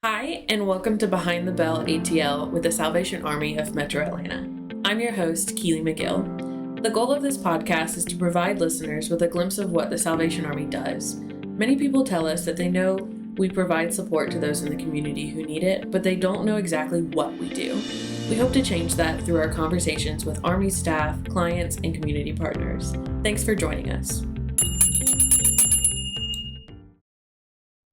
Hi, and welcome to Behind the Bell ATL with the Salvation Army of Metro Atlanta. I'm your host, Keely McGill. The goal of this podcast is to provide listeners with a glimpse of what the Salvation Army does. Many people tell us that they know we provide support to those in the community who need it, but they don't know exactly what we do. We hope to change that through our conversations with Army staff, clients, and community partners. Thanks for joining us.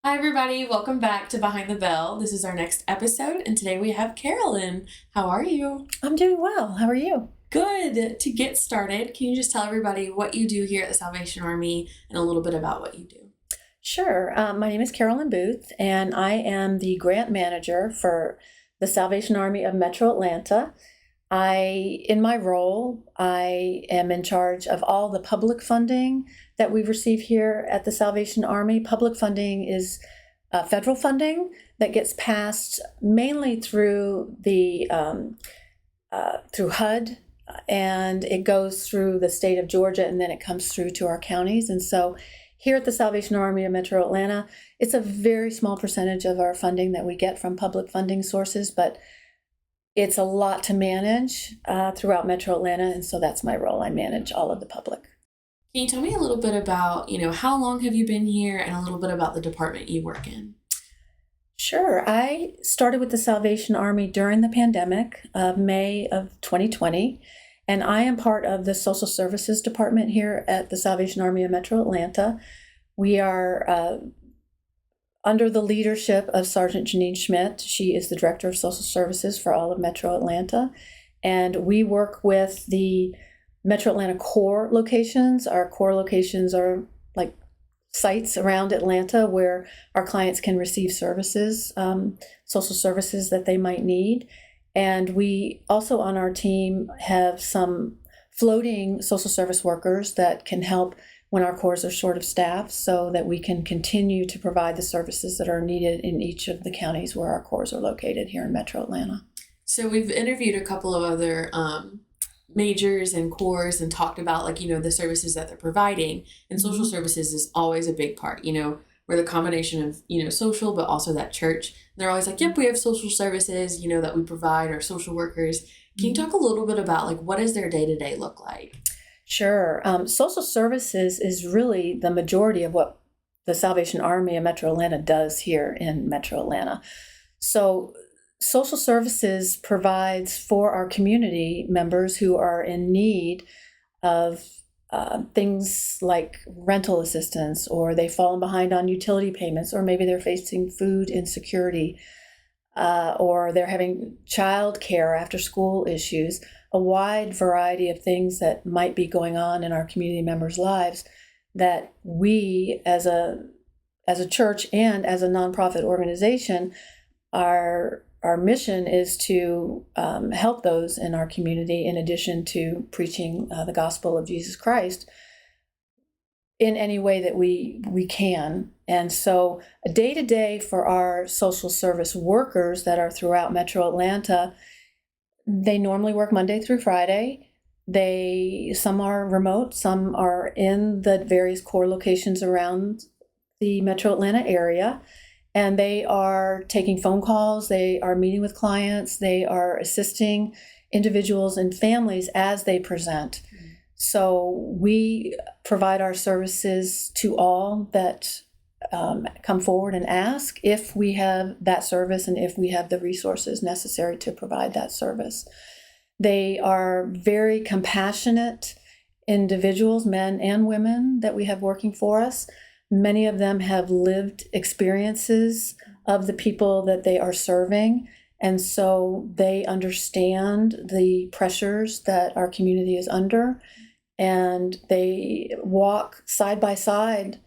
Hi, everybody. Welcome back to Behind the Bell. This is our next episode, and today we have Carolyn. How are you? I'm doing well. How are you? Good. To get started, can you just tell everybody what you do here at the Salvation Army and a little bit about what you do? Sure. My name is Carolyn Booth, and I am the grant manager for the Salvation Army of Metro Atlanta. In my role, I am in charge of all the public funding that we receive here at the Salvation Army. Public funding is federal funding that gets passed mainly through the through HUD, and it goes through the state of Georgia, and then it comes through to our counties. And so here at the Salvation Army of Metro Atlanta, it's a very small percentage of our funding that we get from public funding sources, but it's a lot to manage throughout Metro Atlanta, and so that's my role. I manage all of the public. Can you tell me a little bit about, how long have you been here and a little bit about the department you work in? Sure. I started with the Salvation Army during the pandemic of May of 2020, and I am part of the Social Services Department here at the Salvation Army of Metro Atlanta. We are under the leadership of Sergeant Janine Schmidt. She is the Director of Social Services for all of Metro Atlanta. And we work with the Metro Atlanta core locations. Our core locations are like sites around Atlanta where our clients can receive services, social services that they might need. And we also on our team have some floating social service workers that can help when our cores are short of staff, so that we can continue to provide the services that are needed in each of the counties where our cores are located here in Metro Atlanta. So we've interviewed a couple of other majors and cores and talked about the services that they're providing, and social services is always a big part, we're the combination of, social, but also that church. And they're always like, yep, we have social services, that we provide, our social workers. Can you talk a little bit about what does their day-to-day look like? Sure. Social services is really the majority of what the Salvation Army of Metro Atlanta does here in Metro Atlanta. So social services provides for our community members who are in need of things like rental assistance, or they've fallen behind on utility payments, or maybe they're facing food insecurity, or they're having child care after school issues. A wide variety of things that might be going on in our community members' lives that we as a church and as a nonprofit organization, our mission is to help those in our community, in addition to preaching the gospel of Jesus Christ in any way that we can. And so a day-to-day for our social service workers that are throughout Metro Atlanta, they normally work Monday through Friday. Some are remote, some are in the various core locations around the Metro Atlanta area, and they are taking phone calls, they are meeting with clients, they are assisting individuals and families as they present. So we provide our services to all that come forward and ask if we have that service and if we have the resources necessary to provide that service. They are very compassionate individuals, men and women, that we have working for us. Many of them have lived experiences of the people that they are serving, and so they understand the pressures that our community is under, and they walk side by side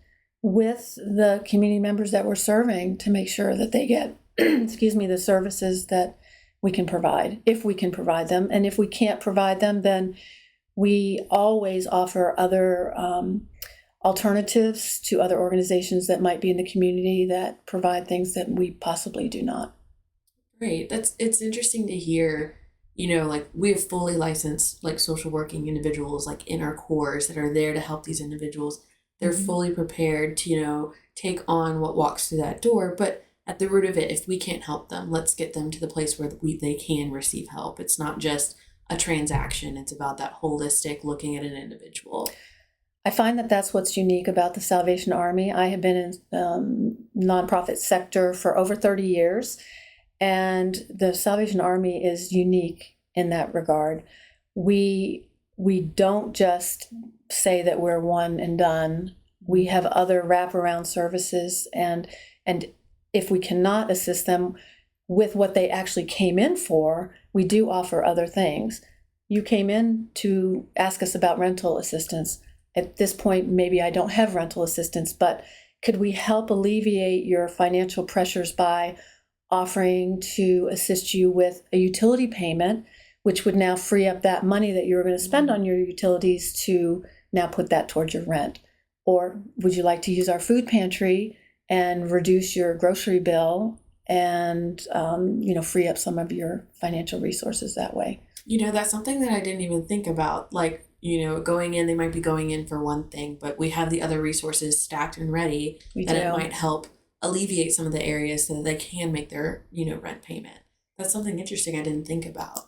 with the community members that we're serving to make sure that they get, the services that we can provide, if we can provide them. And if we can't provide them, then we always offer other alternatives to other organizations that might be in the community that provide things that we possibly do not. Great. It's interesting to hear, we have fully licensed social working individuals in our cores that are there to help these individuals. They're fully prepared to, take on what walks through that door. But at the root of it, if we can't help them, let's get them to the place where they can receive help. It's not just a transaction. It's about that holistic looking at an individual. I find that that's what's unique about the Salvation Army. I have been in nonprofit sector for over 30 years, and the Salvation Army is unique in that regard. We don't just say that we're one and done. We have other wraparound services, and if we cannot assist them with what they actually came in for, we do offer other things. You came in to ask us about rental assistance. At this point, maybe I don't have rental assistance, but could we help alleviate your financial pressures by offering to assist you with a utility payment, which would now free up that money that you were going to spend on your utilities to now put that towards your rent? Or would you like to use our food pantry and reduce your grocery bill and free up some of your financial resources that way? That's something that I didn't even think about. Like, going in, they might be going in for one thing, but we have the other resources stacked and ready it might help alleviate some of the areas so that they can make their, rent payment. That's something interesting I didn't think about.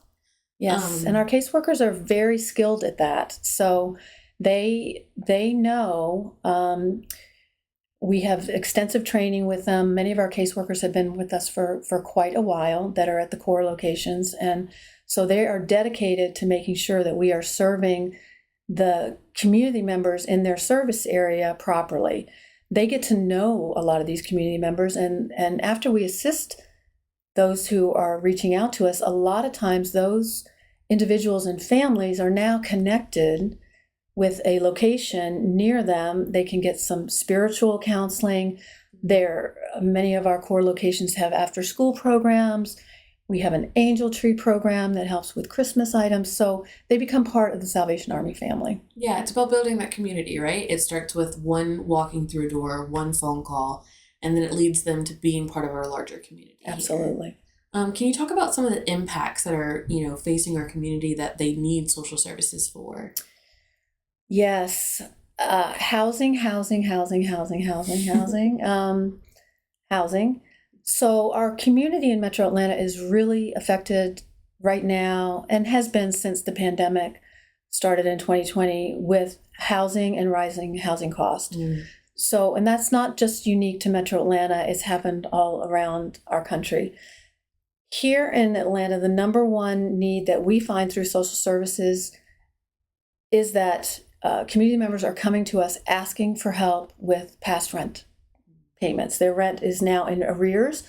Yes, and our caseworkers are very skilled at that. So they know. We have extensive training with them. Many of our caseworkers have been with us for quite a while that are at the core locations. And so they are dedicated to making sure that we are serving the community members in their service area properly. They get to know a lot of these community members. And after we assist those who are reaching out to us, a lot of times those individuals and families are now connected with a location near them. They can get some spiritual counseling. Many of our core locations have after-school programs. We have an angel tree program that helps with Christmas items. So they become part of the Salvation Army family. Yeah, it's about building that community, right? It starts with one walking through a door, one phone call, and then it leads them to being part of our larger community. Absolutely. Can you talk about some of the impacts that are, facing our community that they need social services for? Yes. Housing. So our community in Metro Atlanta is really affected right now and has been since the pandemic started in 2020 with housing and rising housing costs. So, and that's not just unique to Metro Atlanta, it's happened all around our country. Here in Atlanta, the number one need that we find through social services is that community members are coming to us asking for help with past rent payments. Their rent is now in arrears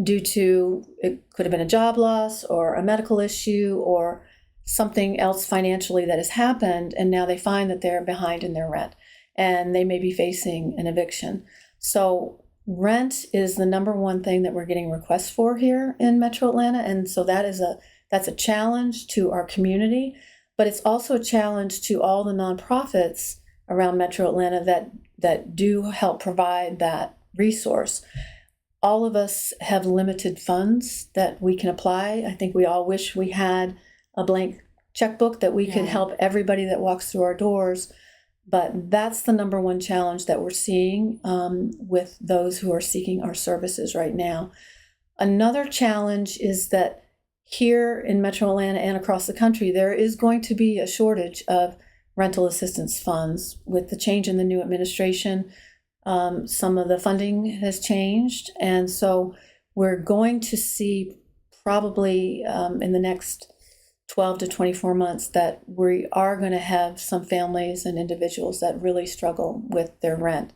due to, it could have been a job loss or a medical issue or something else financially that has happened, and now they find that they're behind in their rent and they may be facing an eviction. So rent is the number one thing that we're getting requests for here in Metro Atlanta, and so that's a challenge to our community, but it's also a challenge to all the nonprofits around Metro Atlanta that do help provide that resource. All of us have limited funds that we can apply. I think we all wish we had a blank checkbook that we could help everybody that walks through our doors, but that's the number one challenge that we're seeing with those who are seeking our services right now. Another challenge is that here in Metro Atlanta and across the country, there is going to be a shortage of rental assistance funds. With the change in the new administration, some of the funding has changed, and so we're going to see probably in the next 12 to 24 months that we are going to have some families and individuals that really struggle with their rent.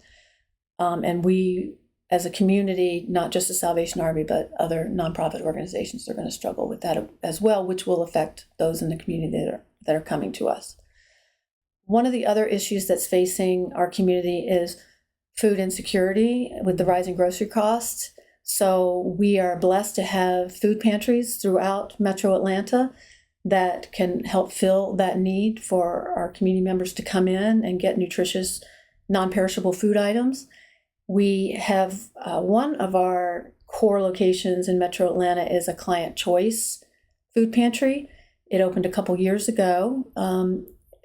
And we, as a community, not just the Salvation Army, but other nonprofit organizations are going to struggle with that as well, which will affect those in the community that are coming to us. One of the other issues that's facing our community is food insecurity with the rising grocery costs. So we are blessed to have food pantries throughout Metro Atlanta that can help fill that need for our community members to come in and get nutritious, non-perishable food items. We have one of our core locations in Metro Atlanta is a client choice food pantry. It opened a couple years ago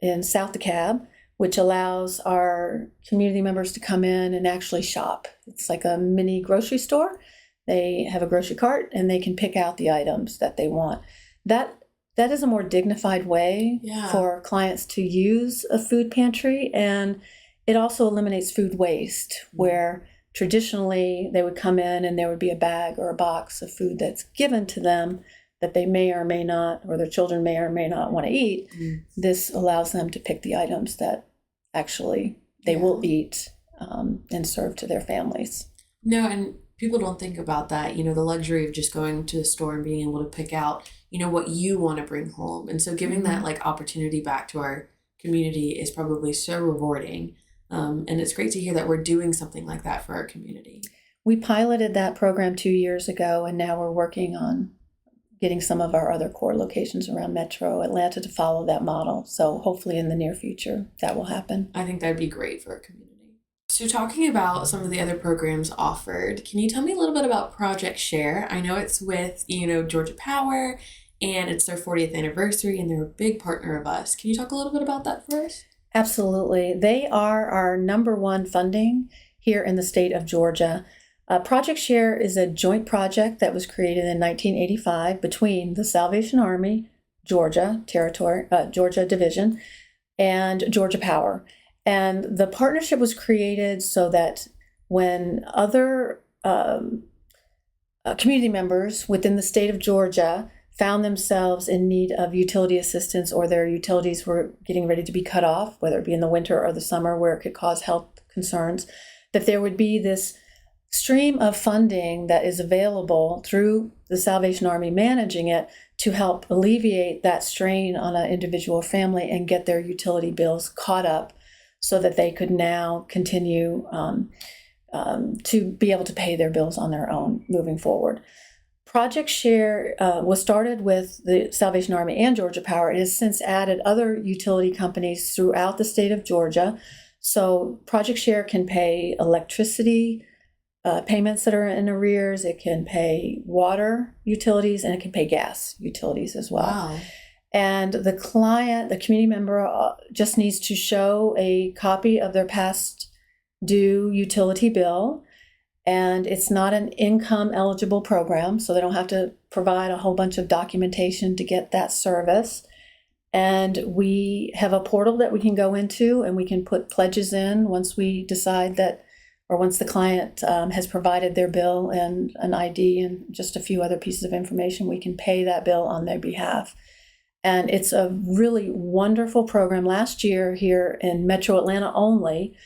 in South DeKalb, which allows our community members to come in and actually shop. It's like a mini grocery store They have a grocery cart and they can pick out the items that they want. That is a more dignified way for clients to use a food pantry, and it also eliminates food waste, where traditionally they would come in and there would be a bag or a box of food that's given to them that they may or may not, or their children may or may not want to eat. This allows them to pick the items that actually they will eat and serve to their families. No, and people don't think about that, the luxury of just going to the store and being able to pick out, what you want to bring home. And so giving that opportunity back to our community is probably so rewarding. And it's great to hear that we're doing something like that for our community. We piloted that program 2 years ago, and now we're working on getting some of our other core locations around Metro Atlanta to follow that model. So hopefully in the near future, that will happen. I think that'd be great for our community. So talking about some of the other programs offered, can you tell me a little bit about Project Share? I know it's with, Georgia Power, and it's their 40th anniversary, and they're a big partner of us. Can you talk a little bit about that for us? Absolutely. They are our number one funding here in the state of Georgia. Project Share is a joint project that was created in 1985 between the Salvation Army, Georgia Division, and Georgia Power. And the partnership was created so that when other community members within the state of Georgia found themselves in need of utility assistance, or their utilities were getting ready to be cut off, whether it be in the winter or the summer where it could cause health concerns, that there would be this stream of funding that is available through the Salvation Army managing it to help alleviate that strain on an individual family and get their utility bills caught up so that they could now continue to be able to pay their bills on their own moving forward. Project Share was started with the Salvation Army and Georgia Power. It has since added other utility companies throughout the state of Georgia. So Project Share can pay electricity payments that are in arrears. It can pay water utilities, and it can pay gas utilities as well. Wow. And the client, the community member, just needs to show a copy of their past due utility bill. And it's not an income eligible program, so they don't have to provide a whole bunch of documentation to get that service. And we have a portal that we can go into, and we can put pledges in once we decide that, or once the client has provided their bill and an ID and just a few other pieces of information, we can pay that bill on their behalf. And it's a really wonderful program. Last year here in Metro Atlanta only,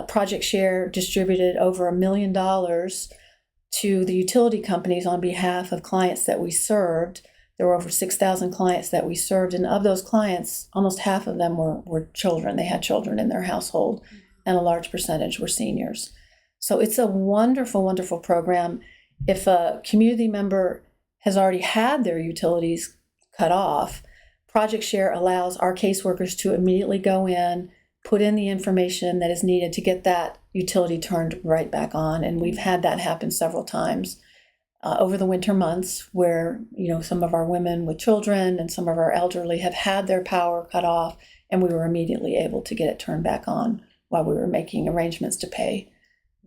Project Share distributed over $1 million to the utility companies on behalf of clients that we served. There were over 6,000 clients that we served, and of those clients, almost half of them were children. They had children in their household, and a large percentage were seniors. So it's a wonderful, wonderful program. If a community member has already had their utilities cut off, Project Share allows our caseworkers to immediately go in, put in the information that is needed to get that utility turned right back on. And we've had that happen several times over the winter months where, some of our women with children and some of our elderly have had their power cut off, and we were immediately able to get it turned back on while we were making arrangements to pay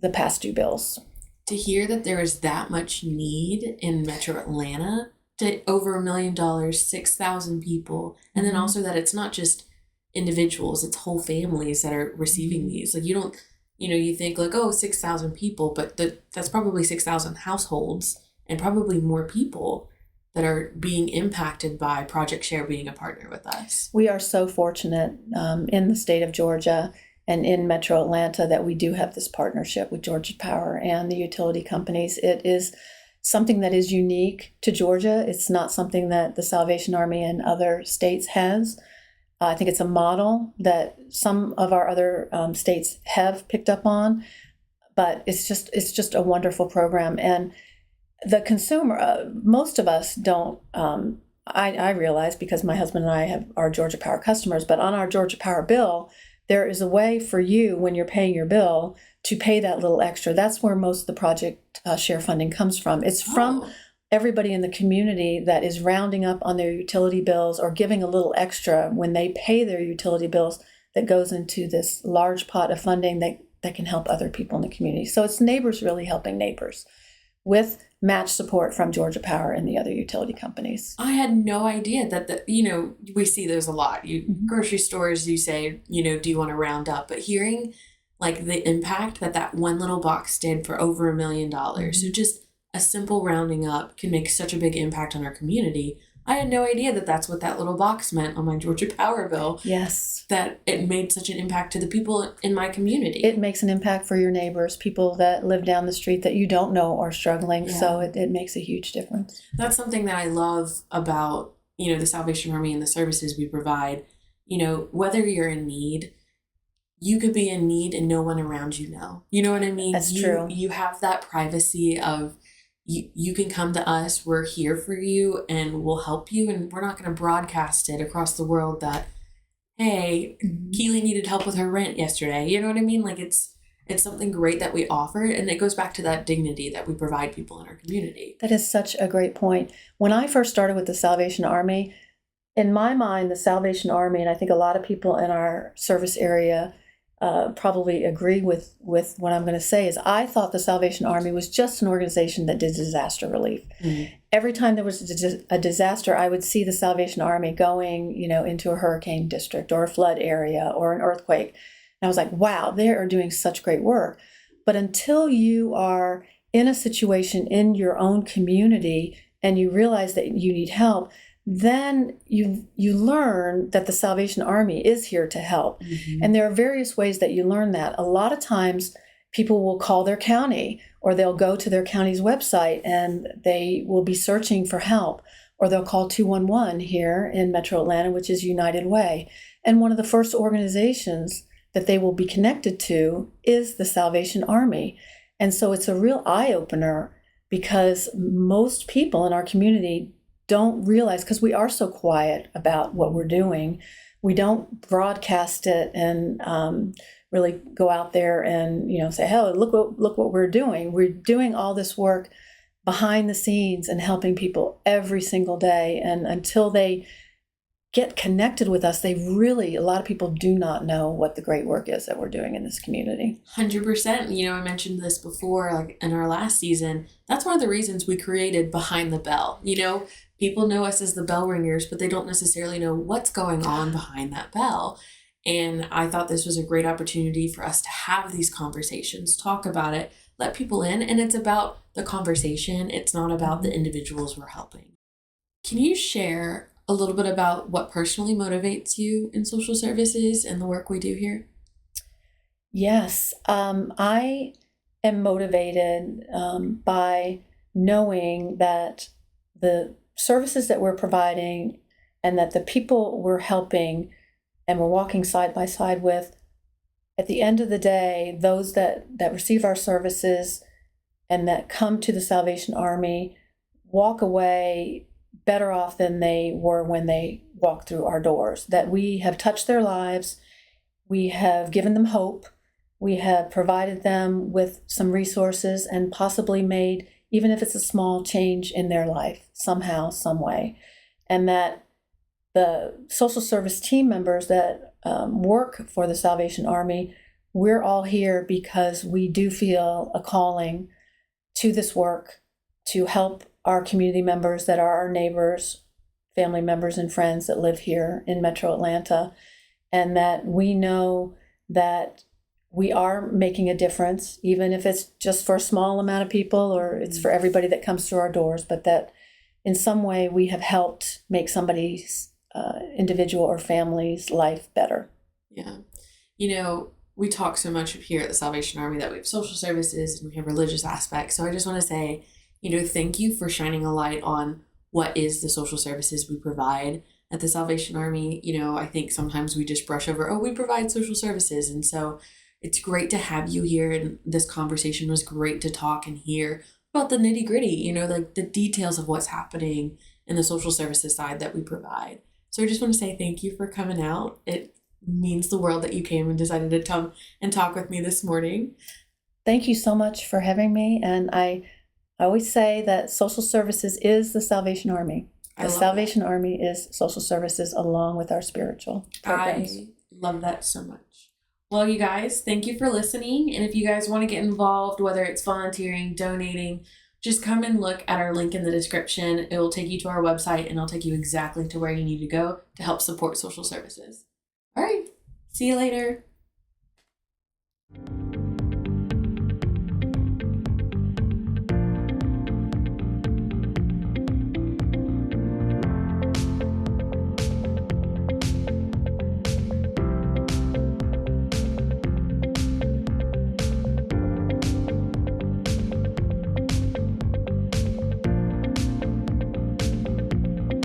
the past due bills. To hear that there is that much need in Metro Atlanta, to over $1 million, 6,000 people, and then also that it's not just individuals, it's whole families that are receiving these. Like you think 6,000 people, but that's probably 6,000 households and probably more people that are being impacted by Project Share being a partner with us. We are so fortunate in the state of Georgia and in Metro Atlanta that we do have this partnership with Georgia Power and the utility companies. It is something that is unique to Georgia. It's not something that the Salvation Army in other states has. I think it's a model that some of our other states have picked up on, but it's just a wonderful program. And the consumer, most of us don't. I realize because my husband and I are Georgia Power customers, but on our Georgia Power bill, there is a way for you when you're paying your bill to pay that little extra. That's where most of the Project Share funding comes from. It's from everybody in the community that is rounding up on their utility bills or giving a little extra when they pay their utility bills, that goes into this large pot of funding that can help other people in the community. So it's neighbors really helping neighbors. with match support from Georgia Power and the other utility companies. I had no idea that we see those a lot. Grocery stores, you say, do you want to round up? But hearing like the impact that one little box did for over $1 million. So just a simple rounding up can make such a big impact on our community. I had no idea that that's what that little box meant on my Georgia Power bill. Yes. That it made such an impact to the people in my community. It makes an impact for your neighbors, people that live down the street that you don't know are struggling. Yeah. So it makes a huge difference. That's something that I love about, the Salvation Army and the services we provide. Whether you're in need, you could be in need and no one around you know. You know what I mean? That's true. You have that privacy of you can come to us, we're here for you, and we'll help you. And we're not going to broadcast it across the world that, hey, Keely needed help with her rent yesterday. You know what I mean? Like it's something great that we offer. And it goes back to that dignity that we provide people in our community. That is such a great point. When I first started with the Salvation Army, in my mind, the Salvation Army, and I think a lot of people in our service area probably agree with what I'm going to say, is I thought the Salvation Army was just an organization that did disaster relief. Mm-hmm. Every time there was a disaster, I would see the Salvation Army going, into a hurricane district or a flood area or an earthquake. And I was like, wow, they are doing such great work. But until you are in a situation in your own community and you realize that you need help, then you learn that the Salvation Army is here to help. Mm-hmm. And there are various ways that you learn that. A lot of times people will call their county, or they'll go to their county's website and they will be searching for help, or they'll call 211 here in Metro Atlanta, which is United Way. And one of the first organizations that they will be connected to is the Salvation Army. And so it's a real eye-opener, because most people in our community don't realize, because we are so quiet about what we're doing, we don't broadcast it and really go out there and say, "Hey, look what we're doing." We're doing all this work behind the scenes and helping people every single day. And until they get connected with us, a lot of people do not know what the great work is that we're doing in this community. 100%. I mentioned this before, like in our last season. That's one of the reasons we created Behind the Bell. People know us as the bell ringers, but they don't necessarily know what's going on behind that bell. And I thought this was a great opportunity for us to have these conversations, talk about it, let people in. And it's about the conversation. It's not about the individuals we're helping. Can you share a little bit about what personally motivates you in social services and the work we do here? Yes. I am motivated by knowing that the services that we're providing and that the people we're helping and we're walking side by side with, at the end of the day, those that receive our services and that come to the Salvation Army walk away better off than they were when they walked through our doors. That we have touched their lives, we have given them hope, we have provided them with some resources and possibly made, even if it's a small change in their life, somehow, some way. And that the social service team members that work for the Salvation Army, we're all here because we do feel a calling to this work to help our community members that are our neighbors, family members, and friends that live here in Metro Atlanta. And that we know that we are making a difference, even if it's just for a small amount of people or it's for everybody that comes through our doors, but that in some way we have helped make somebody's individual or family's life better. Yeah. We talk so much here at the Salvation Army that we have social services and we have religious aspects. So I just want to say, thank you for shining a light on what is the social services we provide at the Salvation Army. I think sometimes we just brush over, we provide social services. And so it's great to have you here, and this conversation was great to talk and hear about the nitty gritty, like the details of what's happening in the social services side that we provide. So I just want to say thank you for coming out. It means the world that you came and decided to come and talk with me this morning. Thank you so much for having me. And I always say that social services is the Salvation Army. The Salvation Army is social services along with our spiritual programs. I love that so much. Well, you guys, thank you for listening. And if you guys want to get involved, whether it's volunteering, donating, just come and look at our link in the description. It will take you to our website and it'll take you exactly to where you need to go to help support social services. All right. See you later.